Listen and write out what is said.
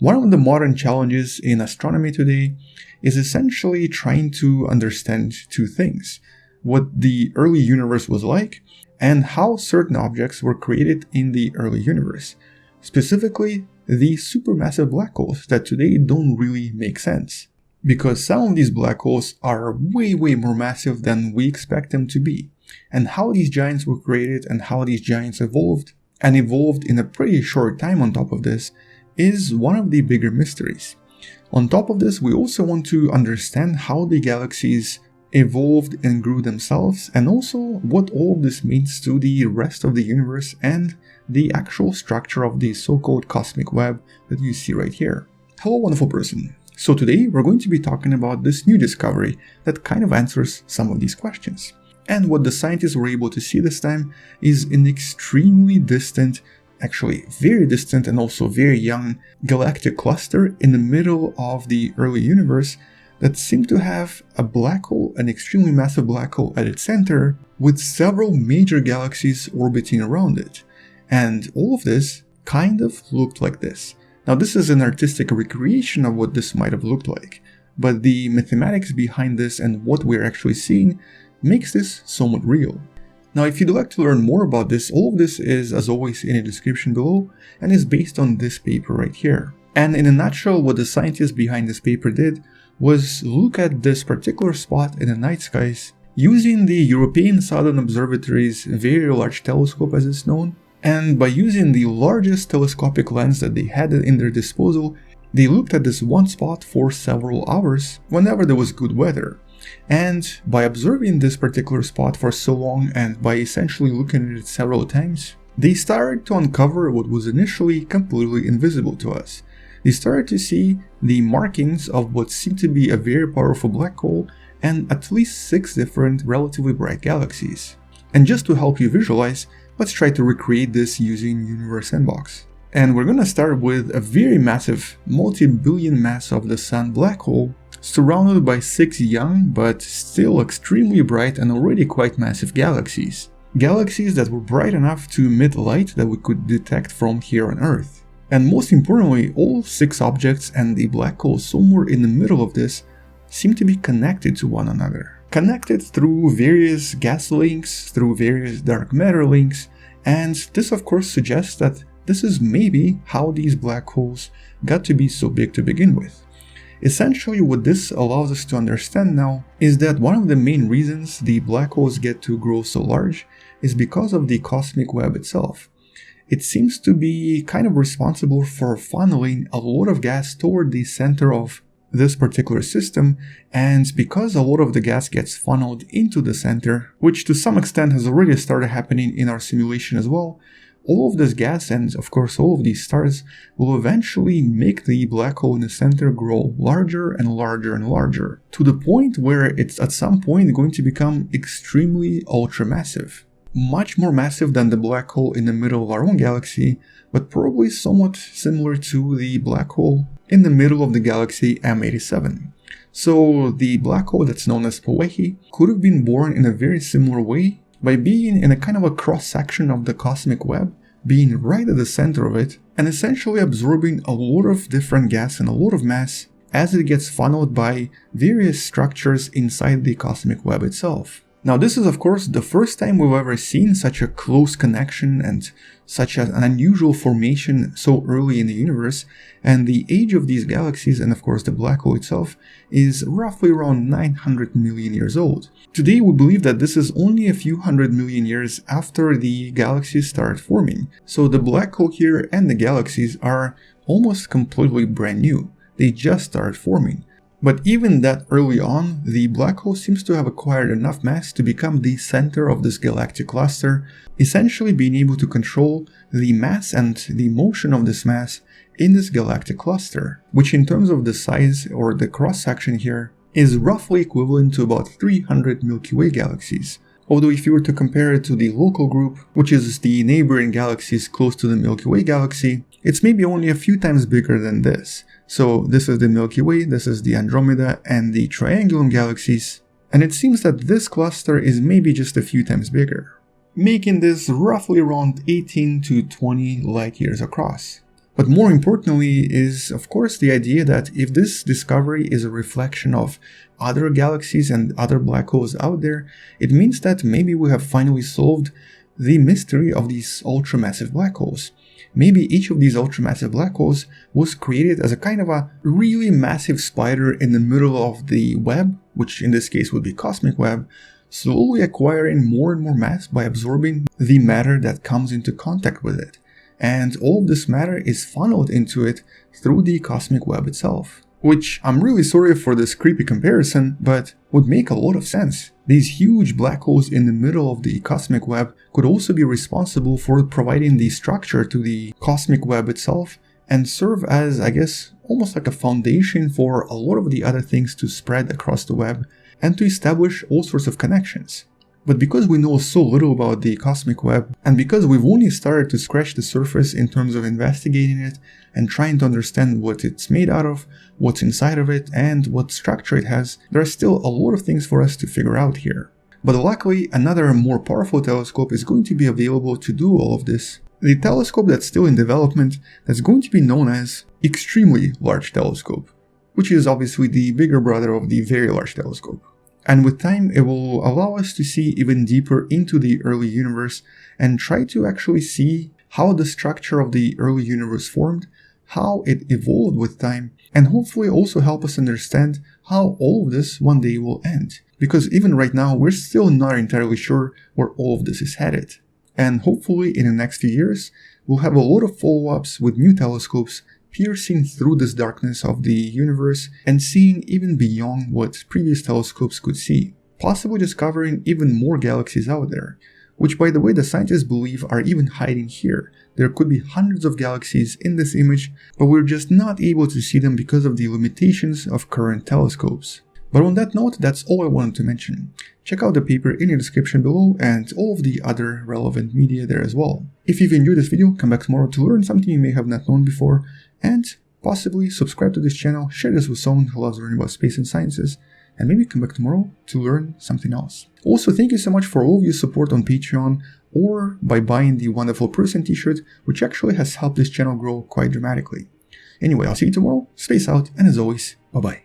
One of the modern challenges in astronomy today is essentially trying to understand two things: what the early universe was like, and how certain objects were created in the early universe, specifically the supermassive black holes that today don't really make sense, because some of these black holes are way more massive than we expect them to be, and how these giants were created and how these giants evolved, and evolved in a pretty short time on top of this, is one of the bigger mysteries. On top of this, we also want to understand how the galaxies evolved and grew themselves, and also what all of this means to the rest of the universe and the actual structure of the so-called cosmic web that you see right here. Hello, wonderful person. So today we're going to be talking about this new discovery that kind of answers some of these questions. And what the scientists were able to see this time is an extremely distant, actually very distant and also very young galactic cluster in the middle of the early universe that seemed to have a black hole, an extremely massive black hole at its center, with several major galaxies orbiting around it. And all of this kind of looked like this. Now, this is an artistic recreation of what this might have looked like, but the mathematics behind this and what we're actually seeing makes this somewhat real. Now, if you'd like to learn more about this, all of this is, as always, in the description below and is based on this paper right here. And in a nutshell, what the scientists behind this paper did was look at this particular spot in the night skies using the European Southern Observatory's Very Large Telescope, as it's known. And by using the largest telescopic lens that they had in their disposal, they looked at this one spot for several hours whenever there was good weather. And by observing this particular spot for so long and by essentially looking at it several times, they started to uncover what was initially completely invisible to us. They started to see the markings of what seemed to be a very powerful black hole and at least 6 different relatively bright galaxies. And just to help you visualize, let's try to recreate this using Universe Sandbox. And we're gonna start with a very massive, multi-billion mass of the Sun black hole, surrounded by 6 young but still extremely bright and already quite massive galaxies. Galaxies that were bright enough to emit light that we could detect from here on Earth. And most importantly, all 6 objects and the black hole somewhere in the middle of this seem to be connected to one another. Connected through various gas links, through various dark matter links, and this of course suggests that this is maybe how these black holes got to be so big to begin with. Essentially, what this allows us to understand now is that one of the main reasons the black holes get to grow so large is because of the cosmic web itself. It seems to be kind of responsible for funneling a lot of gas toward the center of this particular system, and because a lot of the gas gets funneled into the center, which to some extent has already started happening in our simulation as well, all of this gas and of course all of these stars will eventually make the black hole in the center grow larger and larger and larger, to the point where it's at some point going to become extremely ultramassive. Much more massive than the black hole in the middle of our own galaxy, but probably somewhat similar to the black hole in the middle of the galaxy M87. So the black hole that's known as Poway could have been born in a very similar way by being in a kind of a cross-section of the cosmic web, being right at the center of it, and essentially absorbing a lot of different gas and a lot of mass as it gets funneled by various structures inside the cosmic web itself. Now, this is of course the first time we've ever seen such a close connection and such an unusual formation so early in the universe, and the age of these galaxies and of course the black hole itself is roughly around 900 million years old. Today we believe that this is only a few hundred million years after the galaxies start forming, so the black hole here and the galaxies are almost completely brand new. They just started forming. But even that early on, the black hole seems to have acquired enough mass to become the center of this galactic cluster, essentially being able to control the mass and the motion of this mass in this galactic cluster, which in terms of the size or the cross-section here is roughly equivalent to about 300 Milky Way galaxies. Although if you were to compare it to the local group, which is the neighboring galaxies close to the Milky Way galaxy, it's maybe only a few times bigger than this. So this is the Milky Way, this is the Andromeda and the Triangulum galaxies, and it seems that this cluster is maybe just a few times bigger, making this roughly around 18 to 20 light years across. But more importantly is, of course, the idea that if this discovery is a reflection of other galaxies and other black holes out there, it means that maybe we have finally solved the mystery of these ultramassive black holes. Maybe each of these ultramassive black holes was created as a kind of a really massive spider in the middle of the web, which in this case would be cosmic web, slowly acquiring more and more mass by absorbing the matter that comes into contact with it. And all of this matter is funneled into it through the cosmic web itself. Which, I'm really sorry for this creepy comparison, but would make a lot of sense. These huge black holes in the middle of the cosmic web could also be responsible for providing the structure to the cosmic web itself and serve as, I guess, almost like a foundation for a lot of the other things to spread across the web and to establish all sorts of connections. But because we know so little about the cosmic web, and because we've only started to scratch the surface in terms of investigating it and trying to understand what it's made out of, what's inside of it, and what structure it has, there are still a lot of things for us to figure out here. But luckily, another more powerful telescope is going to be available to do all of this. The telescope that's still in development that's going to be known as Extremely Large Telescope, which is obviously the bigger brother of the Very Large Telescope. And with time, it will allow us to see even deeper into the early universe and try to actually see how the structure of the early universe formed, how it evolved with time, and hopefully also help us understand how all of this one day will end. Because even right now, we're still not entirely sure where all of this is headed. And hopefully in the next few years, we'll have a lot of follow-ups with new telescopes piercing through this darkness of the universe and seeing even beyond what previous telescopes could see, possibly discovering even more galaxies out there, which by the way the scientists believe are even hiding here. There could be hundreds of galaxies in this image, but we're just not able to see them because of the limitations of current telescopes. But on that note, that's all I wanted to mention. Check out the paper in the description below and all of the other relevant media there as well. If you've enjoyed this video, come back tomorrow to learn something you may have not known before, and possibly subscribe to this channel, share this with someone who loves learning about space and sciences, and maybe come back tomorrow to learn something else. Also, thank you so much for all of your support on Patreon or by buying the Wonderful Person t-shirt, which actually has helped this channel grow quite dramatically. Anyway, I'll see you tomorrow, space out, and as always, bye bye.